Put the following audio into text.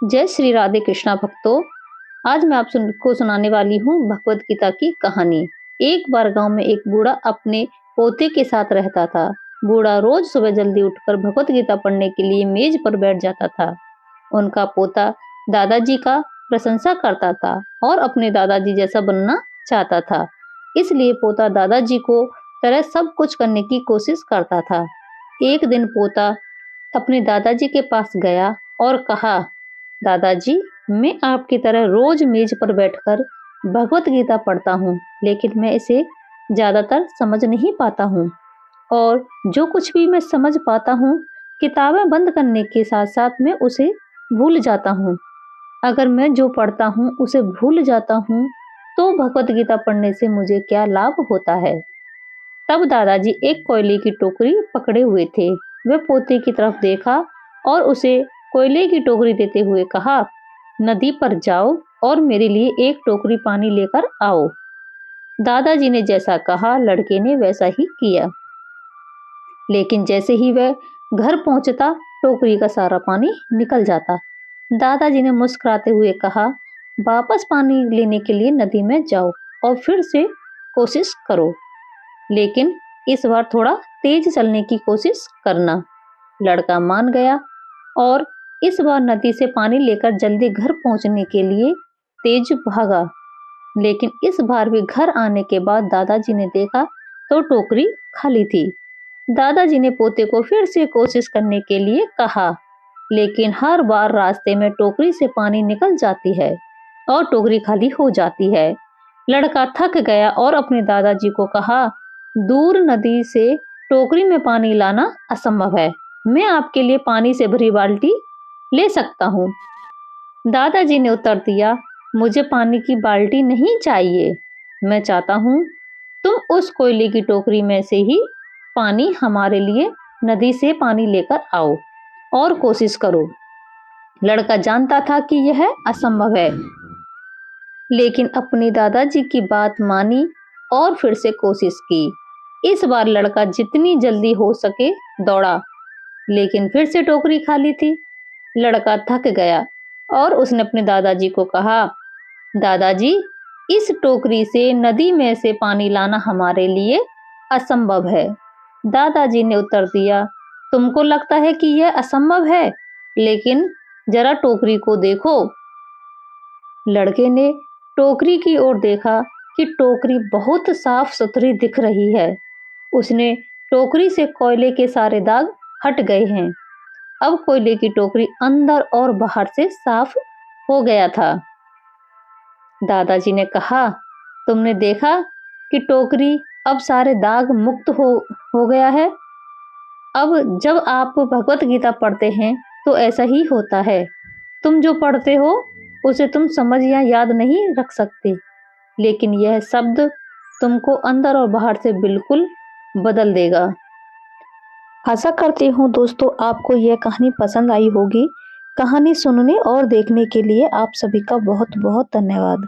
जय श्री राधे कृष्णा भक्तों। आज मैं आप को सुनाने वाली हूँ भगवत गीता की कहानी। एक बार गांव में एक बूढ़ा अपने पोते के साथ रहता था। बूढ़ा रोज सुबह जल्दी उठकर भगवत गीता पढ़ने के लिए मेज पर बैठ जाता था। उनका पोता दादाजी का प्रशंसा करता था और अपने दादाजी जैसा बनना चाहता था। इसलिए पोता दादाजी को तरह सब कुछ करने की कोशिश करता था। एक दिन पोता अपने दादाजी के पास गया और कहा, दादाजी, मैं आपकी तरह रोज मेज पर बैठकर भगवत गीता पढ़ता हूँ, लेकिन मैं इसे ज्यादातर समझ नहीं पाता हूँ और जो कुछ भी मैं समझ पाता हूँ, किताबें बंद करने के साथ साथ मैं उसे भूल जाता हूँ। अगर मैं जो पढ़ता हूँ उसे भूल जाता हूँ, तो भगवत गीता पढ़ने से मुझे क्या लाभ होता है। तब दादाजी एक कोयले की टोकरी पकड़े हुए थे। वे पोते की तरफ देखा और उसे कोयले की टोकरी देते हुए कहा, नदी पर जाओ और मेरे लिए एक टोकरी पानी लेकर आओ। दादाजी ने जैसा कहा, लड़के ने वैसा ही किया। लेकिन जैसे ही वह घर पहुंचता, टोकरी का सारा पानी निकल जाता। दादाजी ने मुस्कुराते हुए कहा, वापस पानी लेने के लिए नदी में जाओ और फिर से कोशिश करो, लेकिन इस बार थोड़ा तेज चलने की कोशिश करना। लड़का मान गया और इस बार नदी से पानी लेकर जल्दी घर पहुंचने के लिए तेज भागा। लेकिन इस बार भी घर आने के बाद दादाजी ने देखा तो टोकरी खाली थी। दादाजी ने पोते को फिर से कोशिश करने के लिए कहा, लेकिन हर बार रास्ते में टोकरी से पानी निकल जाती है और टोकरी खाली हो जाती है। लड़का थक गया और अपने दादाजी को कहा, दूर नदी से टोकरी में पानी लाना असंभव है। मैं आपके लिए पानी से भरी बाल्टी ले सकता हूँ। दादाजी ने उत्तर दिया, मुझे पानी की बाल्टी नहीं चाहिए। मैं चाहता हूँ तुम उस कोयले की टोकरी में से ही पानी हमारे लिए नदी से पानी लेकर आओ और कोशिश करो। लड़का जानता था कि यह असंभव है, लेकिन अपने दादाजी की बात मानी और फिर से कोशिश की। इस बार लड़का जितनी जल्दी हो सके दौड़ा, लेकिन फिर से टोकरी खाली थी। लड़का थक गया और उसने अपने दादाजी को कहा, दादाजी, इस टोकरी से नदी में से पानी लाना हमारे लिए असंभव है। दादाजी ने उत्तर दिया, तुमको लगता है कि यह असंभव है, लेकिन जरा टोकरी को देखो। लड़के ने टोकरी की ओर देखा कि टोकरी बहुत साफ सुथरी दिख रही है। उसने टोकरी से कोयले के सारे दाग हट गए हैं। अब कोयले की टोकरी अंदर और बाहर से साफ हो गया था। दादाजी ने कहा, तुमने देखा कि टोकरी अब सारे दाग मुक्त हो गया है। अब जब आप भगवत गीता पढ़ते हैं तो ऐसा ही होता है। तुम जो पढ़ते हो उसे तुम समझ या याद नहीं रख सकते, लेकिन यह शब्द तुमको अंदर और बाहर से बिल्कुल बदल देगा। आशा करती हूँ दोस्तों आपको यह कहानी पसंद आई होगी। कहानी सुनने और देखने के लिए आप सभी का बहुत बहुत धन्यवाद।